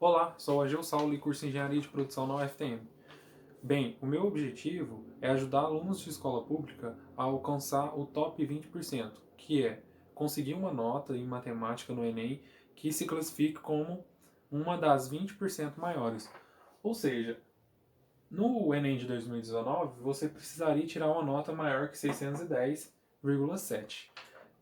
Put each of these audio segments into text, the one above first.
Olá, sou o Ageu Saulo e curso Engenharia de Produção na UFTM. Bem, o meu objetivo é ajudar alunos de escola pública a alcançar o top 20%, que é conseguir uma nota em matemática no Enem que se classifique como uma das 20% maiores. Ou seja, no Enem de 2019, você precisaria tirar uma nota maior que 610,7.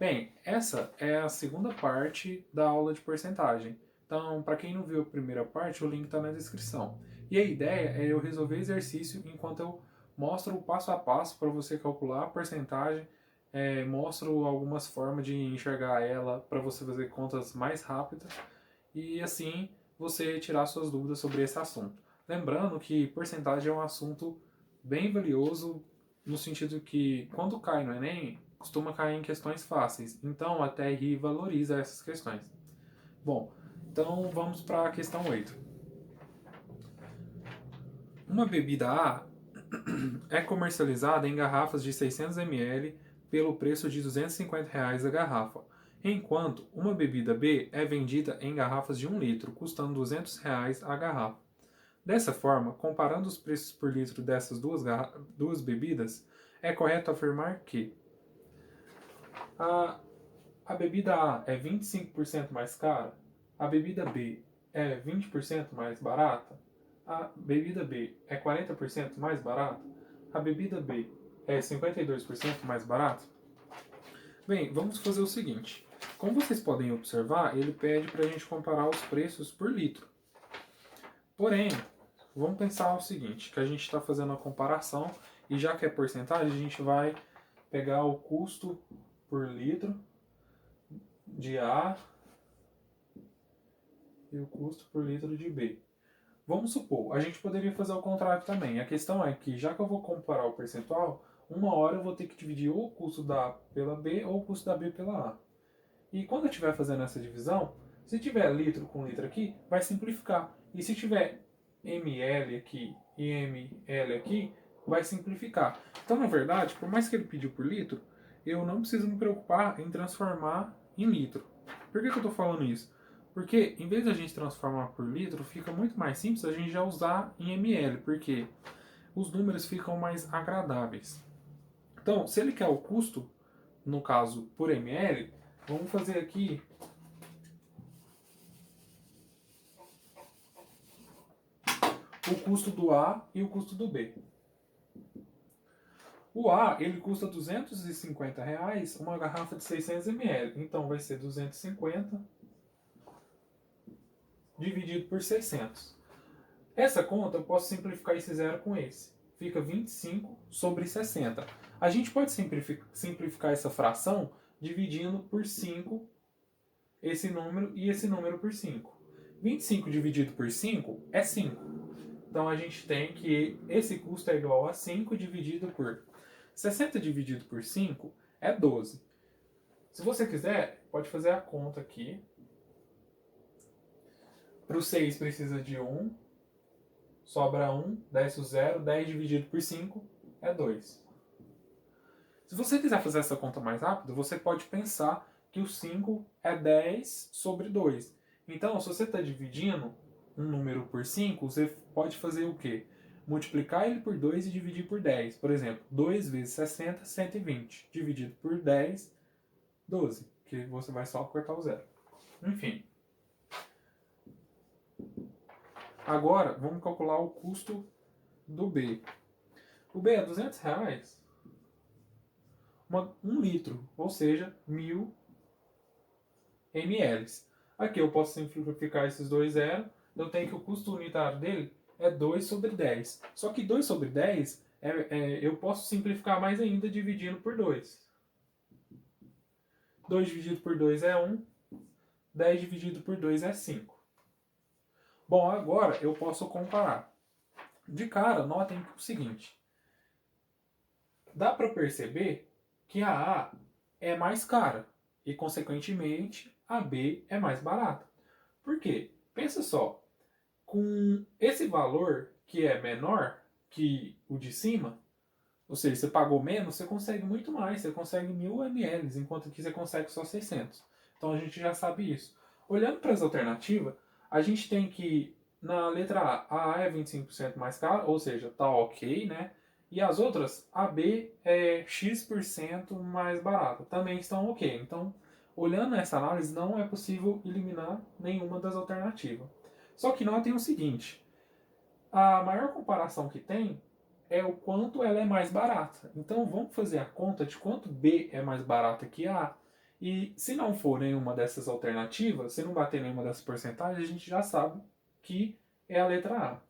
Bem, essa é a segunda parte da aula de porcentagem. Então, para quem não viu a primeira parte, o link está na descrição. E a ideia é eu resolver exercício enquanto eu mostro o passo a passo para você calcular a porcentagem, mostro algumas formas de enxergar ela para você fazer contas mais rápidas e assim você tirar suas dúvidas sobre esse assunto. Lembrando que porcentagem é um assunto bem valioso no sentido que quando cai no Enem, costuma cair em questões fáceis. Então a TRI valoriza essas questões. Bom, então vamos para a questão 8. Uma bebida A é comercializada em garrafas de 600 ml pelo preço de R$ 250 a garrafa, enquanto uma bebida B é vendida em garrafas de 1 litro, custando R$ 200 a garrafa. Dessa forma, comparando os preços por litro dessas duas bebidas, é correto afirmar que a, a bebida A é 25% mais cara, a bebida B é 20% mais barata, a bebida B é 40% mais barata, a bebida B é 52% mais barata. Bem, vamos fazer o seguinte. Como vocês podem observar, ele pede para a gente comparar os preços por litro. Porém, vamos pensar o seguinte, que a gente está fazendo a comparação e já que é porcentagem, a gente vai pegar o custo por litro de A e o custo por litro de B. Vamos supor, a gente poderia fazer o contrário também. A questão é que, já que eu vou comparar o percentual, uma hora eu vou ter que dividir ou o custo da A pela B ou o custo da B pela A. E quando eu estiver fazendo essa divisão, se tiver litro com litro aqui, vai simplificar. E se tiver ml aqui e ml aqui, vai simplificar. Então, na verdade, por mais que ele pediu por litro, eu não preciso me preocupar em transformar em litro. Por que eu estou falando isso? Porque, em vez de a gente transformar por litro, fica muito mais simples a gente já usar em ml, porque os números ficam mais agradáveis. Então, se ele quer o custo, no caso por ml, vamos fazer aqui o custo do A e o custo do B. O A, ele custa R$ 250, uma garrafa de 600 ml. Então vai ser 250 dividido por 600. Essa conta eu posso simplificar esse zero com esse. Fica 25 sobre 60. A gente pode simplificar essa fração dividindo por 5 esse número e esse número por 5. 25 dividido por 5 é 5. Então a gente tem que esse custo é igual a 5 dividido por 60 dividido por 5 é 12. Se você quiser, pode fazer a conta aqui. Para o 6 precisa de 1, sobra 1, desce o 0, 10 dividido por 5 é 2. Se você quiser fazer essa conta mais rápido, você pode pensar que o 5 é 10 sobre 2. Então, se você está dividindo um número por 5, você pode fazer o quê? Multiplicar ele por 2 e dividir por 10. Por exemplo, 2 vezes 60, 120. Dividido por 10, 12. Que você vai só cortar o zero. Enfim. Agora, vamos calcular o custo do B. O B é R$ 200, 1 litro, ou seja, 1000 ml. Aqui eu posso simplificar esses dois zeros. Eu tenho que o custo unitário dele é 2 sobre 10. Só que 2 sobre 10 eu posso simplificar mais ainda dividindo por 2. 2 dividido por 2 é 1. 10 dividido por 2 é 5. Bom, agora eu posso comparar. De cara, notem o seguinte. Dá para perceber que a A é mais cara e, consequentemente, a B é mais barata. Por quê? Pensa só, com esse valor que é menor que o de cima, ou seja, você pagou menos, você consegue muito mais, você consegue 1000 ml, enquanto aqui você consegue só 600. Então a gente já sabe isso. Olhando para as alternativas, A gente tem que, na letra A é 25% mais caro, ou seja, tá ok, né? E as outras, a B é X% mais barata, também estão ok. Então, olhando essa análise, não é possível eliminar nenhuma das alternativas. Só que notem o seguinte, a maior comparação que tem é o quanto ela é mais barata. Então vamos fazer a conta de quanto B é mais barata que A. E se não for nenhuma dessas alternativas, se não bater nenhuma dessas porcentagens, a gente já sabe que é a letra A.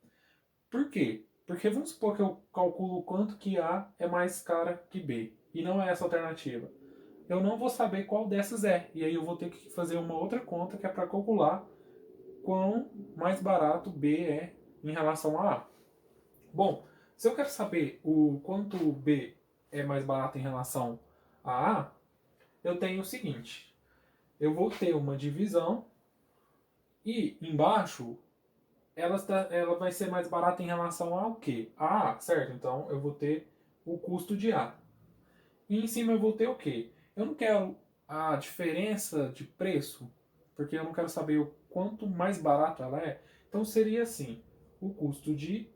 Por quê? Porque vamos supor que eu calculo quanto que A é mais cara que B. E não é essa alternativa. Eu não vou saber qual dessas é. E aí eu vou ter que fazer uma outra conta que é para calcular quão mais barato B é em relação a A. Bom, se eu quero saber o quanto B é mais barato em relação a A, eu tenho o seguinte. Eu vou ter uma divisão e embaixo ela vai ser mais barata em relação ao quê? A A, certo? Então eu vou ter o custo de A. E em cima eu vou ter o quê? Eu não quero a diferença de preço, porque eu não quero saber o quanto mais barato ela é. Então seria assim, o custo de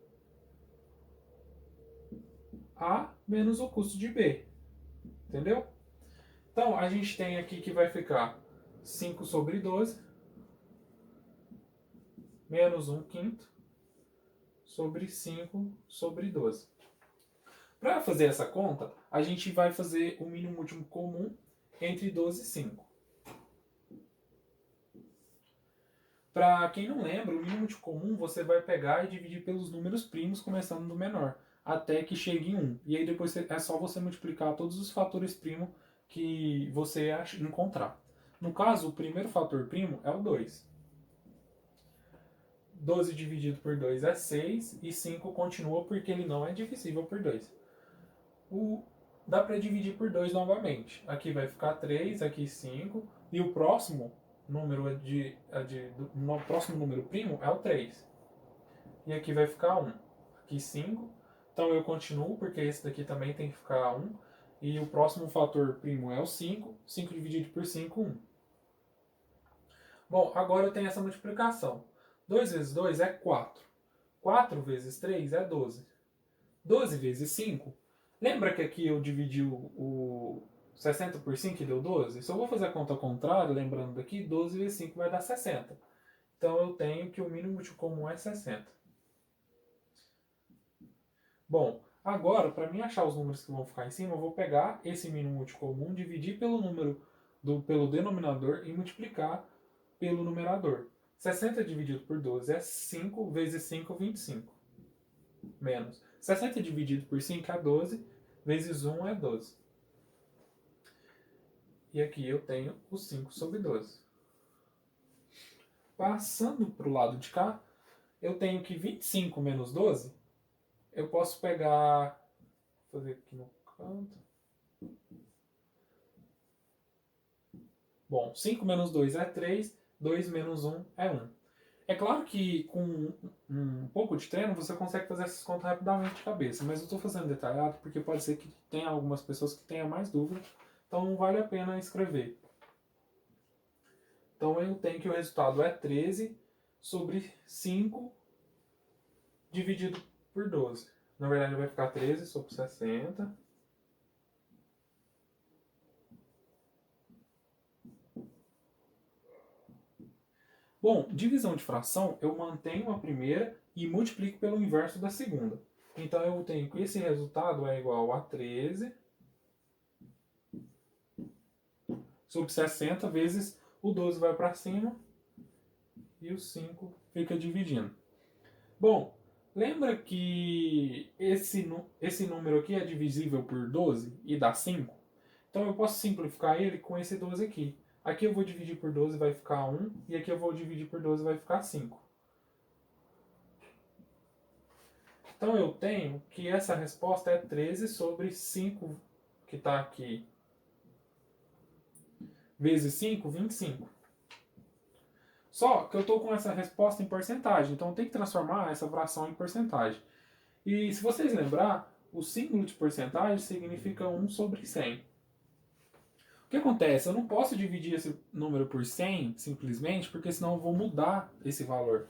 A menos o custo de B. Entendeu? Então, a gente tem aqui que vai ficar 5 sobre 12 menos 1 quinto sobre 5 sobre 12. Para fazer essa conta, a gente vai fazer o mínimo último comum entre 12 e 5. Para quem não lembra, o mínimo último comum você vai pegar e dividir pelos números primos, começando do menor, até que chegue em 1. E aí depois é só você multiplicar todos os fatores primos que você encontrar. No caso, o primeiro fator primo é o 2. 12 dividido por 2 é 6 e 5 continua porque ele não é divisível por 2. Dá para dividir por 2 novamente. Aqui vai ficar 3, aqui 5 e o próximo número no próximo número primo é o 3. E aqui vai ficar 1. Aqui 5. Então eu continuo porque esse daqui também tem que ficar 1. E o próximo fator primo é o 5. 5 dividido por 5, 1. Bom, agora eu tenho essa multiplicação. 2 vezes 2 é 4. 4 vezes 3 é 12. 12 vezes 5. Lembra que aqui eu dividi o 60 por 5 e deu 12? Se eu vou fazer a conta ao contrário, lembrando daqui, 12 vezes 5 vai dar 60. Então eu tenho que o mínimo útil comum é 60. Bom, agora, para mim achar os números que vão ficar em cima, eu vou pegar esse mínimo útil comum, dividir pelo número pelo denominador e multiplicar pelo numerador. 60 dividido por 12 é 5 vezes 5, 25. Menos 60 dividido por 5 é 12, vezes 1 é 12. E aqui eu tenho o 5 sobre 12. Passando para o lado de cá, eu tenho que 25 menos 12, eu posso pegar, vou fazer aqui no canto. Bom, 5 menos 2 é 3, 2 menos 1 é 1. É claro que com um pouco de treino você consegue fazer essas contas rapidamente de cabeça, mas eu estou fazendo detalhado porque pode ser que tenha algumas pessoas que tenham mais dúvida, então vale a pena escrever. Então eu tenho que o resultado é 13 sobre 5 dividido por 12. Na verdade vai ficar 13 sobre 60. Bom, divisão de fração, eu mantenho a primeira e multiplico pelo inverso da segunda. Então eu tenho que esse resultado é igual a 13 sobre 60 vezes o 12 vai para cima e o 5 fica dividindo. Bom, lembra que esse número aqui é divisível por 12 e dá 5? Então eu posso simplificar ele com esse 12 aqui. Aqui eu vou dividir por 12 vai ficar 1 e aqui eu vou dividir por 12 vai ficar 5. Então eu tenho que essa resposta é 13 sobre 5 que está aqui vezes 5, 25. Só que eu estou com essa resposta em porcentagem, então eu tenho que transformar essa fração em porcentagem. E se vocês lembrar, o símbolo de porcentagem significa 1 sobre 100. que acontece? Eu não posso dividir esse número por 100 simplesmente, porque senão eu vou mudar esse valor.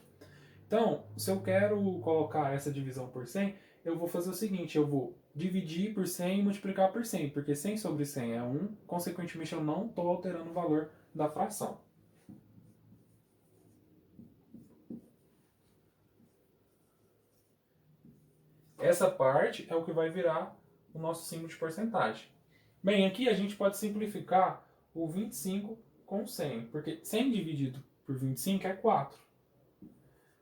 Então, se eu quero colocar essa divisão por 100, eu vou fazer o seguinte, eu vou dividir por 100 e multiplicar por 100, porque 100 sobre 100 é 1, consequentemente eu não estou alterando o valor da fração. Essa parte é o que vai virar o nosso símbolo de porcentagem. Bem, aqui a gente pode simplificar o 25 com 100, porque 100 dividido por 25 é 4.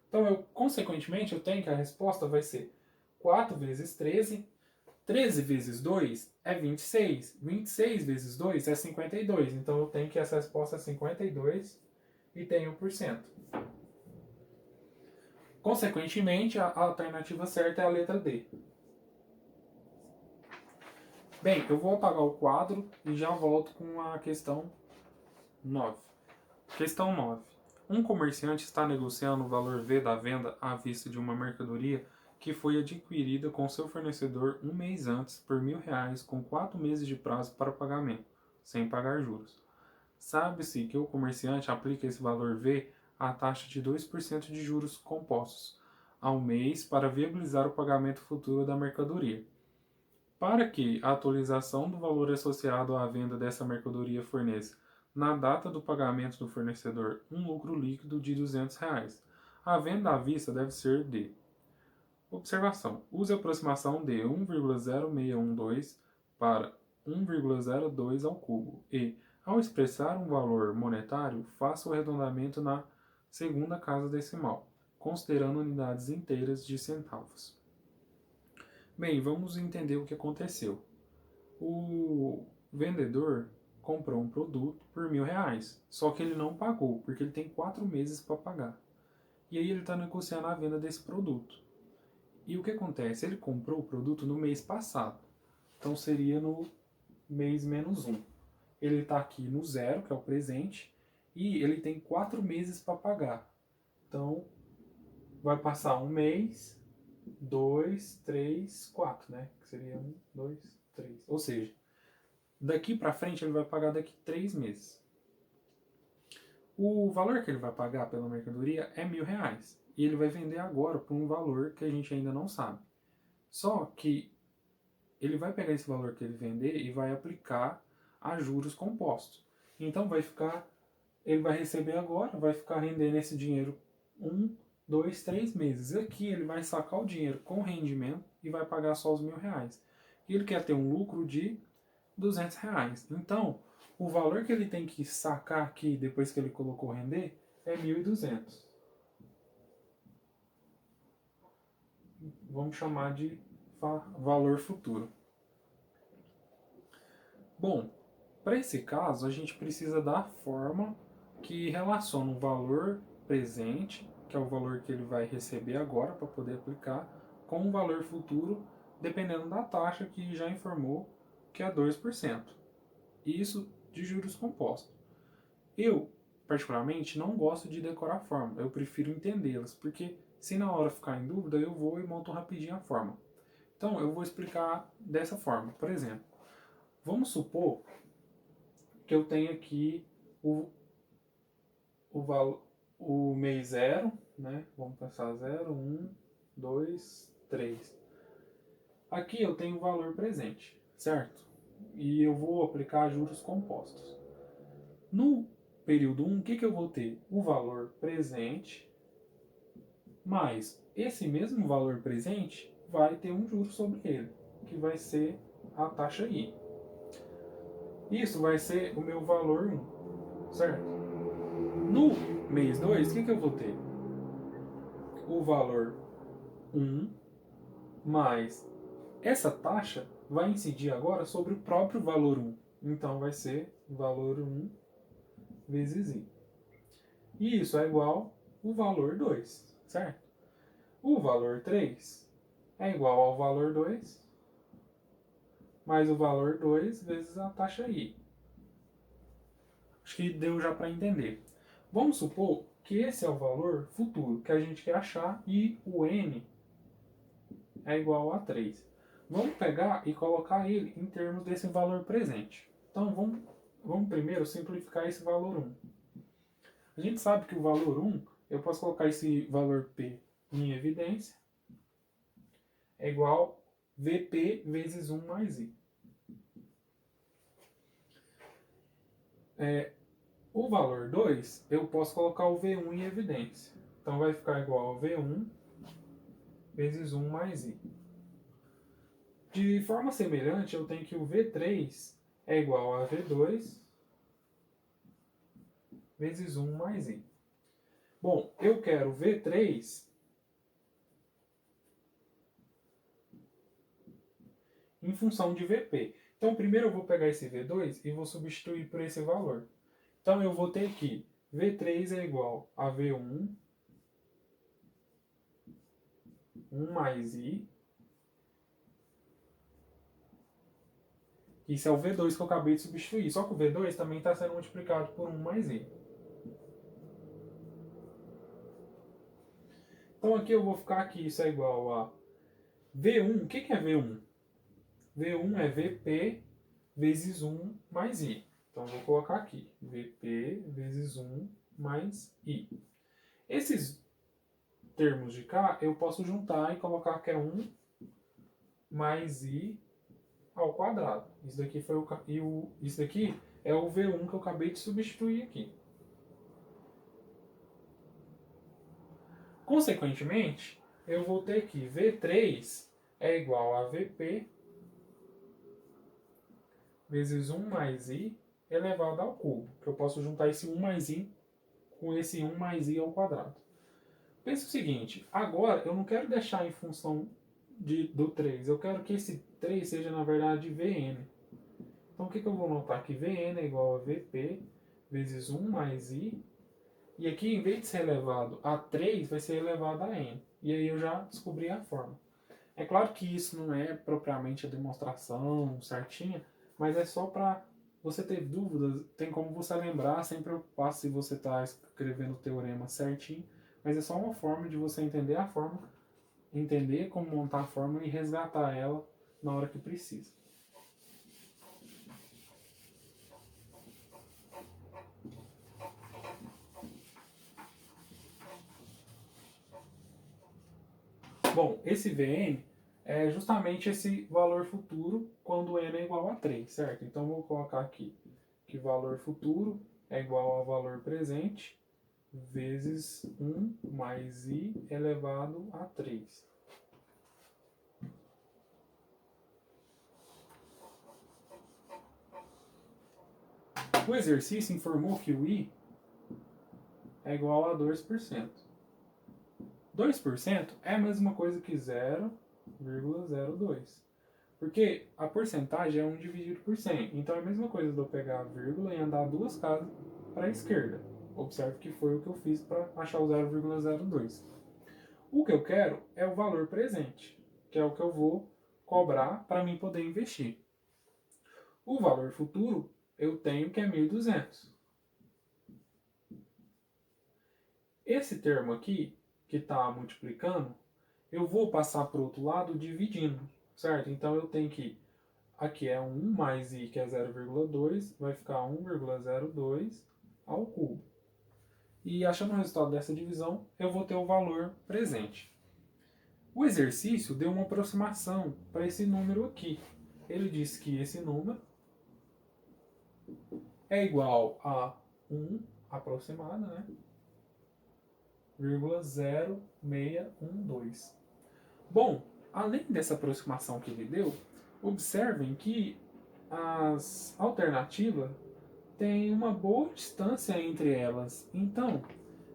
Então, consequentemente, eu tenho que a resposta vai ser 4 vezes 13. 13 vezes 2 é 26. 26 vezes 2 é 52. Então, eu tenho que essa resposta é 52 e tenho por cento. Consequentemente, a alternativa certa é a letra D. Bem, eu vou apagar o quadro e já volto com a questão 9. Questão 9. Um comerciante está negociando o valor V da venda à vista de uma mercadoria que foi adquirida com seu fornecedor um mês antes por R$ 1.000 com 4 meses de prazo para pagamento, sem pagar juros. Sabe-se que o comerciante aplica esse valor V à taxa de 2% de juros compostos ao mês para viabilizar o pagamento futuro da mercadoria. Para que a atualização do valor associado à venda dessa mercadoria forneça, na data do pagamento do fornecedor, um lucro líquido de R$ 200, a venda à vista deve ser de... Observação. Use a aproximação de 1,0612 para 1,02 ao cubo e, ao expressar um valor monetário, faça o arredondamento na segunda casa decimal, considerando unidades inteiras de centavos. Bem, vamos entender o que aconteceu. O vendedor comprou um produto por R$ 1.000, só que ele não pagou, porque ele tem 4 meses para pagar. E aí ele está negociando a venda desse produto. E o que acontece? Ele comprou o produto no mês passado, então seria no mês menos 1. Ele está aqui no zero, que é o presente, e ele tem 4 meses para pagar. Então, vai passar um mês, 2, 3, 4, né? Que seria 1, 2, 3. Ou seja, daqui para frente ele vai pagar daqui 3 meses. O valor que ele vai pagar pela mercadoria é R$ 1.000. E ele vai vender agora por um valor que a gente ainda não sabe. Só que ele vai pegar esse valor que ele vender e vai aplicar a juros compostos. Então ele vai receber agora, vai ficar rendendo esse dinheiro 1, 2, 3 meses. Aqui ele vai sacar o dinheiro com rendimento e vai pagar só os R$ 1.000. E ele quer ter um lucro de R$ 200. Então, o valor que ele tem que sacar aqui depois que ele colocou render é 1.200. Vamos chamar de valor futuro. Bom, para esse caso, a gente precisa da forma que relaciona o valor presente, que é o valor que ele vai receber agora para poder aplicar, com o valor futuro, dependendo da taxa que já informou, que é 2%. Isso de juros compostos. Eu, particularmente, não gosto de decorar a fórmula, eu prefiro entendê-las, porque se na hora ficar em dúvida, eu vou e monto rapidinho a fórmula. Então, eu vou explicar dessa forma. Por exemplo, vamos supor que eu tenho aqui o mês 0, né? Vamos pensar 0, 1, 2, 3. Aqui eu tenho o valor presente, certo? E eu vou aplicar juros compostos. No período 1, o que eu vou ter? O valor presente mais esse mesmo valor presente vai ter um juro sobre ele, que vai ser a taxa I. Isso vai ser o meu valor 1, certo? No mês 2, o que eu vou ter? O valor 1 mais essa taxa vai incidir agora sobre o próprio valor 1. Então vai ser valor 1 vezes I. E isso é igual ao valor 2, certo? O valor 3 é igual ao valor 2 mais o valor 2 vezes a taxa I. Acho que deu já para entender. Vamos supor que esse é o valor futuro que a gente quer achar e o N é igual a 3. Vamos pegar e colocar ele em termos desse valor presente. Então vamos vamos primeiro simplificar esse valor 1. A gente sabe que o valor 1, eu posso colocar esse valor P em evidência, é igual VP vezes 1 mais I. O valor 2, eu posso colocar o V1 em evidência. Então vai ficar igual a V1 vezes 1 mais I. De forma semelhante, eu tenho que o V3 é igual a V2 vezes 1 mais I. Bom, eu quero V3 em função de VP. Então, primeiro eu vou pegar esse V2 e vou substituir por esse valor. Então, eu vou ter que V3 é igual a V1, 1 mais I. Isso é o V2 que eu acabei de substituir. Só que o V2 também está sendo multiplicado por 1 mais I. Então, aqui eu vou ficar aqui, isso é igual a V1. O que é V1? V1 é VP vezes 1 mais I. Então, eu vou colocar aqui, VP vezes 1 mais I. Esses termos de cá, eu posso juntar e colocar que é 1 mais I ao quadrado. Isso daqui, isso daqui é o V1 que eu acabei de substituir aqui. Consequentemente, eu vou ter que V3 é igual a VP vezes 1 mais I elevado ao cubo. Que eu posso juntar esse 1 mais I com esse 1 mais I ao quadrado. Pensa o seguinte, agora eu não quero deixar em função do 3, eu quero que esse 3 seja na verdade Vn. Então o que eu vou notar aqui? Vn é igual a Vp vezes 1 mais I, e aqui em vez de ser elevado a 3, vai ser elevado a n. E aí eu já descobri a forma. É claro que isso não é propriamente a demonstração certinha, mas é só para você ter dúvidas, tem como você lembrar, sem preocupar se você está escrevendo o teorema certinho, mas é só uma forma de você entender a forma, entender como montar a fórmula e resgatar ela na hora que precisa. Bom, esse Vn é justamente esse valor futuro quando n é igual a 3, certo? Então, vou colocar aqui que valor futuro é igual ao valor presente vezes 1 mais I elevado a 3. O exercício informou que o I é igual a 2%. 2% é a mesma coisa que 0,02. Porque a porcentagem é 1 dividido por 100. Então é a mesma coisa de eu pegar a vírgula e andar duas casas para a esquerda. Observe que foi o que eu fiz para achar o 0,02. O que eu quero é o valor presente, que é o que eu vou cobrar para mim poder investir. O valor futuro eu tenho que é 1.200. Esse termo aqui, que está multiplicando, eu vou passar para o outro lado dividindo, certo? Então eu tenho que, aqui é 1 mais I, que é 0,2, vai ficar 1,02 ao cubo. E achando o resultado dessa divisão, eu vou ter o valor presente. O exercício deu uma aproximação para esse número aqui. Ele disse que esse número é igual a 1 aproximada, né? 0,0612. Bom, além dessa aproximação que ele deu, observem que as alternativas têm uma boa distância entre elas. Então,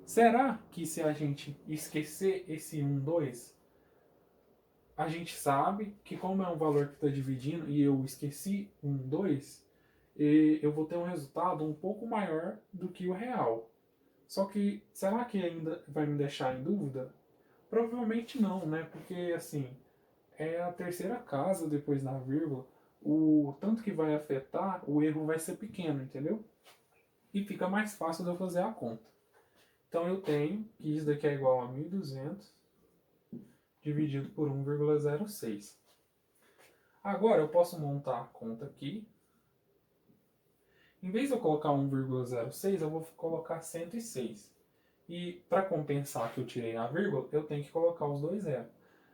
será que se a gente esquecer esse 1, 2, a gente sabe que como é um valor que está dividindo e eu esqueci 1, 2, eu vou ter um resultado um pouco maior do que o real. Só que, será que ainda vai me deixar em dúvida? Provavelmente não, né? Porque, assim, é a terceira casa depois da vírgula. O tanto que vai afetar, o erro vai ser pequeno, entendeu? E fica mais fácil de eu fazer a conta. Então, eu tenho que isso daqui é igual a 1.200 dividido por 1,06. Agora, eu posso montar a conta aqui. Em vez de eu colocar 1,06, eu vou colocar 106. E para compensar que eu tirei a vírgula, eu tenho que colocar os dois zeros.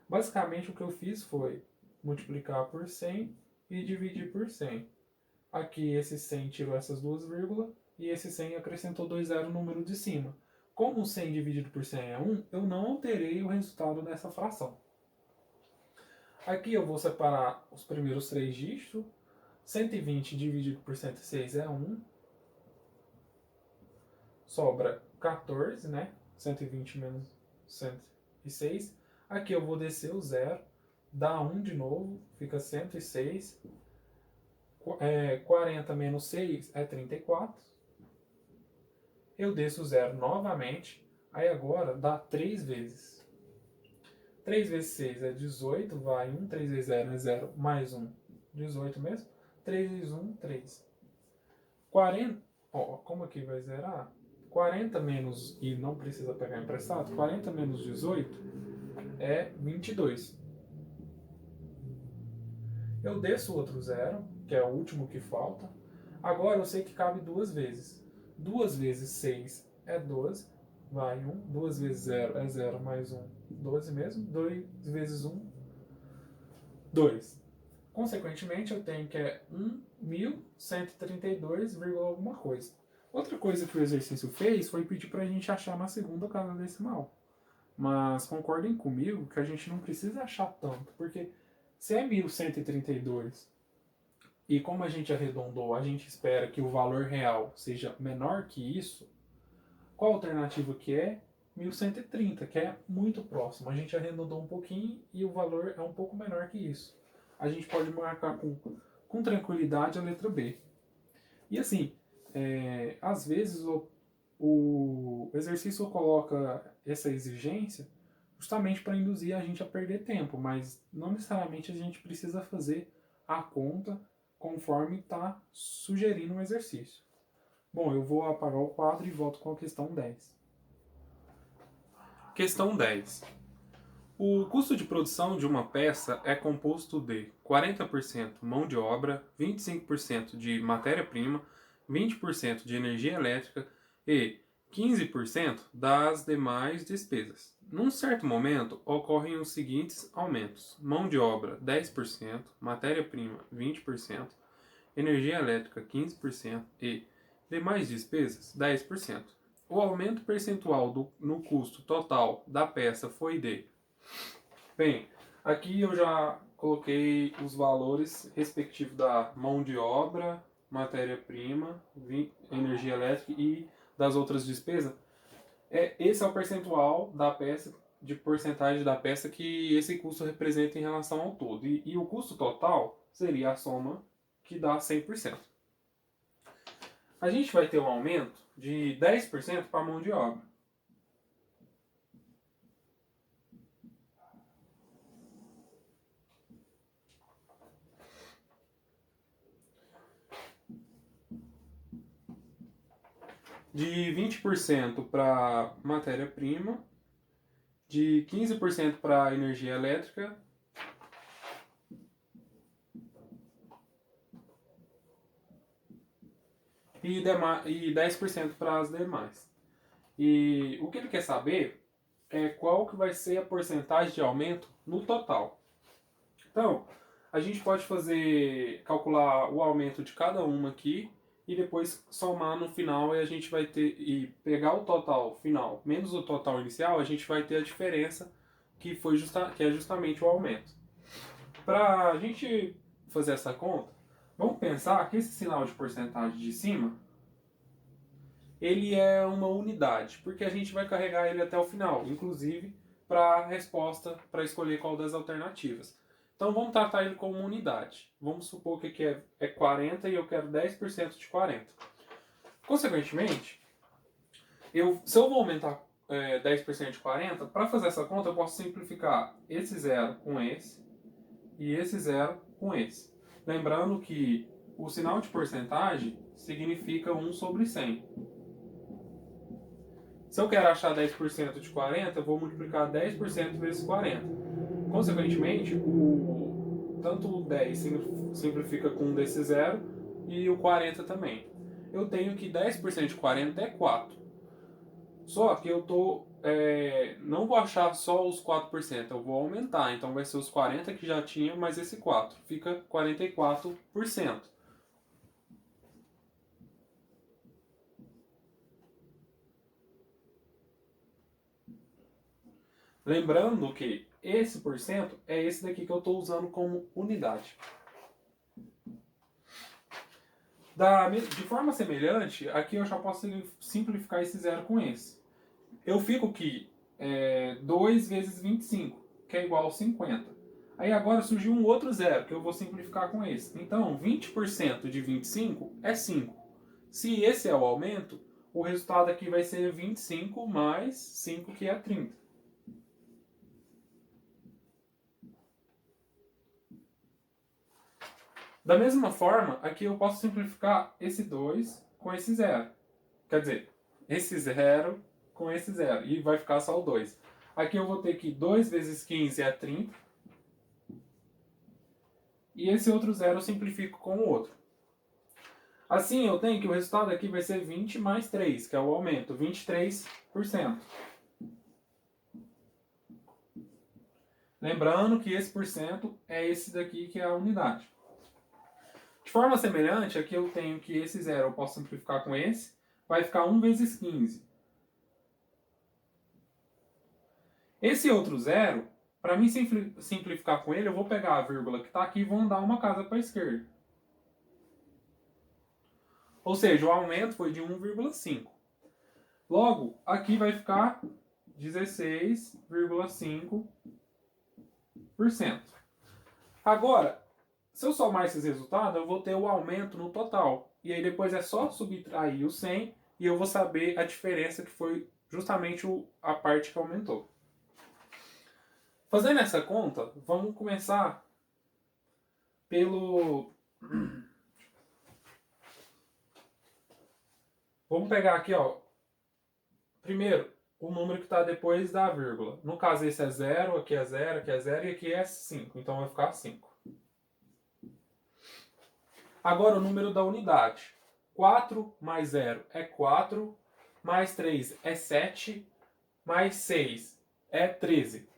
Basicamente o que eu fiz foi multiplicar por 100 e dividir por 100. Aqui esse 100 tirou essas duas vírgulas e esse 100 acrescentou 2 zeros no número de cima. Como 100 dividido por 100 é 1, eu não alterei o resultado dessa fração. Aqui eu vou separar os primeiros três dígitos. 120 dividido por 106 é 1. Sobra 14, né? 120 menos 106. Aqui eu vou descer o zero. Dá 1 de novo, fica 106. 40 menos 6 é 34. Eu desço o zero novamente. Aí agora dá 3 vezes. 3 vezes 6 é 18, vai 1. 3 vezes 0 é 0, mais 1. 18 mesmo. 3 vezes 1, 3. 40, como aqui vai zerar? 40 menos, e não precisa pegar emprestado, 40 menos 18 é 22. Eu desço o outro zero, que é o último que falta. Agora eu sei que cabe duas vezes. 2 vezes 6 é 12, vai 1. 2 vezes 0 é 0, mais 1, 12 mesmo. 2 vezes 1, 2. Consequentemente, eu tenho que é 1.132, alguma coisa. Outra coisa que o exercício fez foi pedir para a gente achar na segunda casa decimal. Mas concordem comigo que a gente não precisa achar tanto, porque se é 1.132 e como a gente arredondou, a gente espera que o valor real seja menor que isso, qual a alternativa que é? 1.130, que é muito próximo. A gente arredondou um pouquinho e o valor é um pouco menor que isso. A gente pode marcar com tranquilidade a letra B. E assim, às vezes o exercício coloca essa exigência justamente para induzir a gente a perder tempo, mas não necessariamente a gente precisa fazer a conta conforme está sugerindo o exercício. Bom, eu vou apagar o quadro e volto com a questão 10. Questão 10. O custo de produção de uma peça é composto de 40% mão de obra, 25% de matéria-prima, 20% de energia elétrica e 15% das demais despesas. Num certo momento, ocorrem os seguintes aumentos: mão de obra 10%, matéria-prima 20%, energia elétrica 15% e demais despesas 10%. O aumento percentual no custo total da peça foi de... Bem, aqui eu já coloquei os valores respectivos da mão de obra, matéria-prima, energia elétrica e das outras despesas. Esse é o percentual da peça, de porcentagem da peça que esse custo representa em relação ao todo. E o custo total seria a soma que dá 100%. A gente vai ter um aumento de 10% para a mão de obra. De 20% para matéria-prima, de 15% para energia elétrica e 10% para as demais. E o que ele quer saber é qual que vai ser a porcentagem de aumento no total. Então, a gente pode calcular o aumento de cada uma aqui e depois somar no final e a gente vai ter, e pegar o total final menos o total inicial, a gente vai ter a diferença que é justamente o aumento. Para a gente fazer essa conta, vamos pensar que esse sinal de porcentagem de cima, ele é uma unidade, porque a gente vai carregar ele até o final, inclusive para a resposta, para escolher qual das alternativas. Então vamos tratar ele como uma unidade. Vamos supor que aqui é 40 e eu quero 10% de 40. Consequentemente, se eu vou aumentar 10% de 40, para fazer essa conta eu posso simplificar esse zero com esse e esse zero com esse. Lembrando que o sinal de porcentagem significa 1 sobre 100. Se eu quero achar 10% de 40, eu vou multiplicar 10% vezes 40. Consequentemente, tanto o 10 simplifica com um desse zero e o 40 também. eu tenho que 10% de 40 é 4. Só que eu não vou achar só os 4%, eu vou aumentar. Então vai ser os 40 que já tinha, mais esse 4. Fica 44%. Lembrando que esse porcento é esse daqui que eu estou usando como unidade. De forma semelhante, aqui eu já posso simplificar esse zero com esse. Eu fico que 2 vezes 25, que é igual a 50. Aí agora surgiu um outro zero, que eu vou simplificar com esse. Então, 20% de 25 é 5. Se esse é o aumento, o resultado aqui vai ser 25 mais 5, que é 30. Da mesma forma, aqui eu posso simplificar esse 2 com esse zero. Quer dizer, esse zero com esse zero. E vai ficar só o 2. Aqui eu vou ter que 2 vezes 15 é 30. E esse outro zero eu simplifico com o outro. Assim, eu tenho que o resultado aqui vai ser 20 mais 3, que é o aumento, 23%. Lembrando que esse porcento é esse daqui que é a unidade. De forma semelhante, aqui eu tenho que esse zero eu posso simplificar com esse, vai ficar 1 vezes 15. Esse outro zero, para mim simplificar com ele, eu vou pegar a vírgula que está aqui e vou andar uma casa para a esquerda. Ou seja, o aumento foi de 1,5. Logo, aqui vai ficar 16,5%. Agora, se eu somar esses resultados, eu vou ter o aumento no total. E aí depois é só subtrair o 100 e eu vou saber a diferença que foi justamente a parte que aumentou. Fazendo essa conta, vamos começar pelo... Vamos pegar aqui, ó. Primeiro, o número que está depois da vírgula. No caso, esse é 0, aqui é 0, aqui é 0 e aqui é 5. Então vai ficar 5. Agora o número da unidade. 4 mais 0 é 4, mais 3 é 7, mais 6 é 13.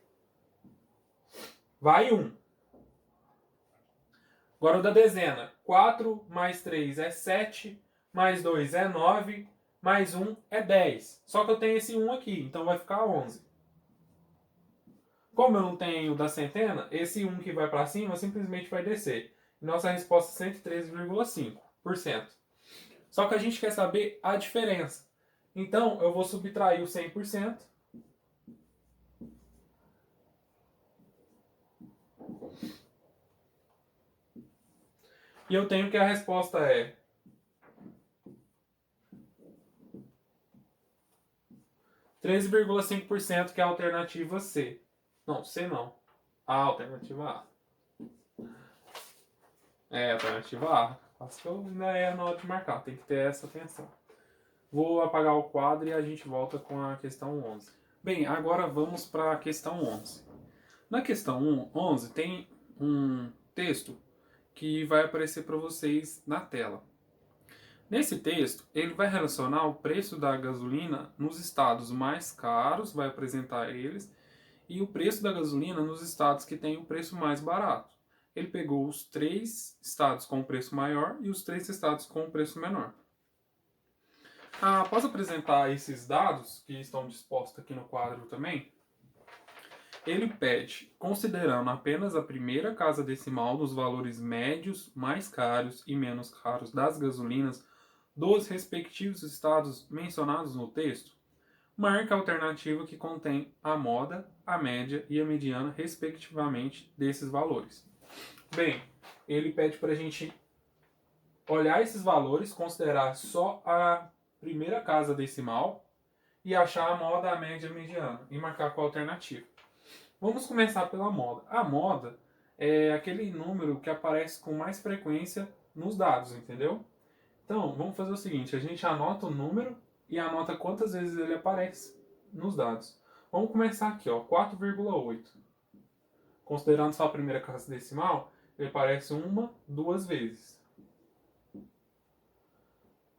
Vai 1. Agora o da dezena. 4 mais 3 é 7, mais 2 é 9, mais 1 é 10. Só que eu tenho esse 1 aqui, então vai ficar 11. Como eu não tenho da centena, esse 1 que vai para cima simplesmente vai descer. Nossa resposta é 113,5%. Só que a gente quer saber a diferença. Então, eu vou subtrair o 100%. E eu tenho que a resposta é 13,5%, que é a alternativa C. Não, C não. A alternativa A. É, a alternativa A. Acho que eu ainda na hora de marcar, tem que ter essa atenção. Vou apagar o quadro e a gente volta com a questão 11. Bem, agora vamos para a questão 11. Na questão 11 tem um texto que vai aparecer para vocês na tela. Nesse texto, ele vai relacionar o preço da gasolina nos estados mais caros, vai apresentar eles, e o preço da gasolina nos estados que têm o preço mais barato. Ele pegou os 3 estados com o preço maior e os 3 estados com o preço menor. Após apresentar esses dados, que estão dispostos aqui no quadro também, ele pede, considerando apenas a primeira casa decimal dos valores médios, mais caros e menos caros das gasolinas dos respectivos estados mencionados no texto, marque a alternativa que contém a moda, a média e a mediana, respectivamente, desses valores. Bem, ele pede para a gente olhar esses valores, considerar só a primeira casa decimal e achar a moda, a média e a mediana e marcar com a alternativa. Vamos começar pela moda. A moda é aquele número que aparece com mais frequência nos dados, entendeu? Então, vamos fazer o seguinte, a gente anota o número e anota quantas vezes ele aparece nos dados. Vamos começar aqui, ó, 4,8. Considerando só a primeira casa decimal, ele aparece 1, 2 vezes.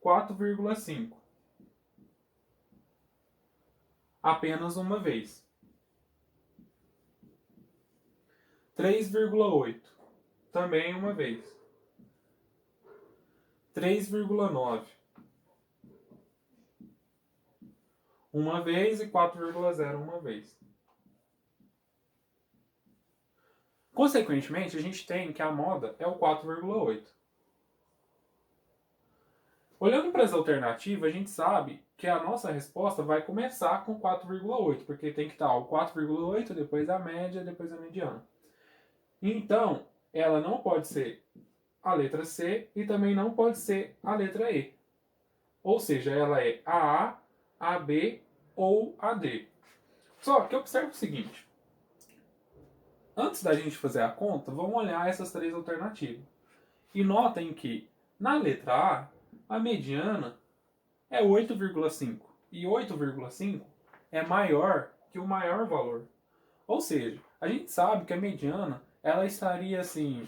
4,5. Apenas uma vez. 3,8. Também uma vez. 3,9. Uma vez e 4,0 uma vez. Consequentemente, a gente tem que a moda é o 4,8. Olhando para as alternativas, a gente sabe que a nossa resposta vai começar com 4,8, porque tem que estar o 4,8, depois a média, depois a mediana. Então, ela não pode ser a letra C e também não pode ser a letra E. Ou seja, ela é a A, B ou a D. Só que observe o seguinte. Antes da gente fazer a conta, vamos olhar essas três alternativas. E notem que na letra A mediana é 8,5. E 8,5 é maior que o maior valor. Ou seja, a gente sabe que a mediana ela estaria assim,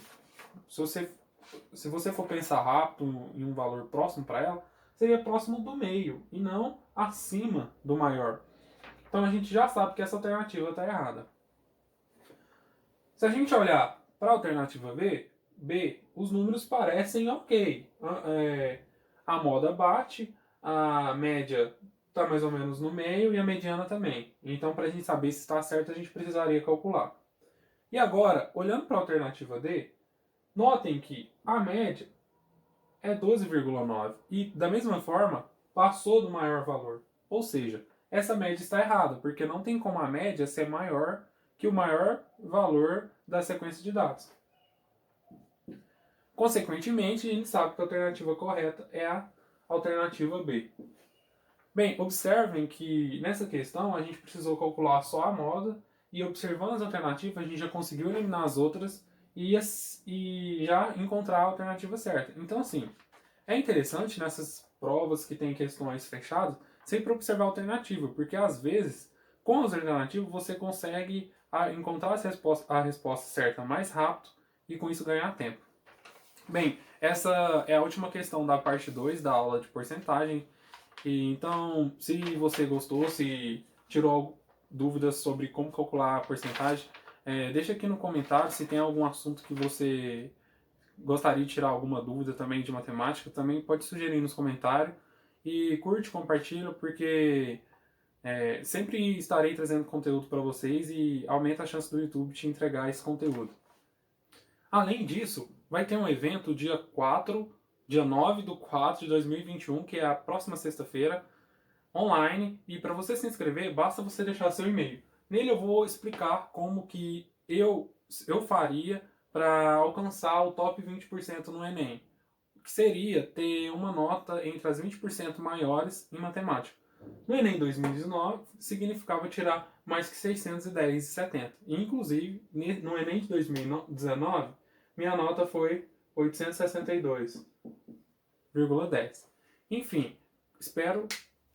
se você for pensar rápido em um valor próximo para ela, seria próximo do meio e não acima do maior. Então a gente já sabe que essa alternativa está errada. Se a gente olhar para a alternativa B, os números parecem ok. A moda bate, a média está mais ou menos no meio e a mediana também. Então, para a gente saber se está certo, a gente precisaria calcular. E agora, olhando para a alternativa D, notem que a média é 12,9 e, da mesma forma, passou do maior valor. Ou seja, essa média está errada, porque não tem como a média ser maior que o maior valor da sequência de dados. Consequentemente, a gente sabe que a alternativa correta é a alternativa B. Bem, observem que nessa questão a gente precisou calcular só a moda e observando as alternativas a gente já conseguiu eliminar as outras e já encontrar a alternativa certa. Então, assim, é interessante nessas provas que tem questões fechadas sempre observar a alternativa, porque às vezes com as alternativas você consegue encontrar a resposta certa mais rápido e com isso ganhar tempo. Bem, essa é a última questão da parte 2 da aula de porcentagem. E, então, se você gostou, se tirou dúvidas sobre como calcular a porcentagem, deixa aqui no comentário se tem algum assunto que você gostaria de tirar alguma dúvida também de matemática, também pode sugerir nos comentários. E curte, compartilha, porque sempre estarei trazendo conteúdo para vocês e aumenta a chance do YouTube te entregar esse conteúdo. Além disso, vai ter um evento dia 9/4 de 2021, que é a próxima sexta-feira, online, e para você se inscrever, basta você deixar seu e-mail. Nele eu vou explicar como que eu faria para alcançar o top 20% no Enem, que seria ter uma nota entre as 20% maiores em matemática. No Enem 2019, significava tirar mais que 610,70. Inclusive, no Enem de 2019, minha nota foi 862,10. Enfim, espero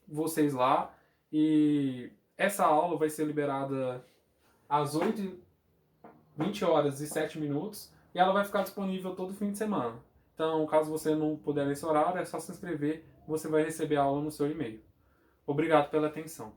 vocês lá. E essa aula vai ser liberada às 20h07 e ela vai ficar disponível todo fim de semana. Então, caso você não puder nesse horário, é só se inscrever e você vai receber a aula no seu e-mail. Obrigado pela atenção.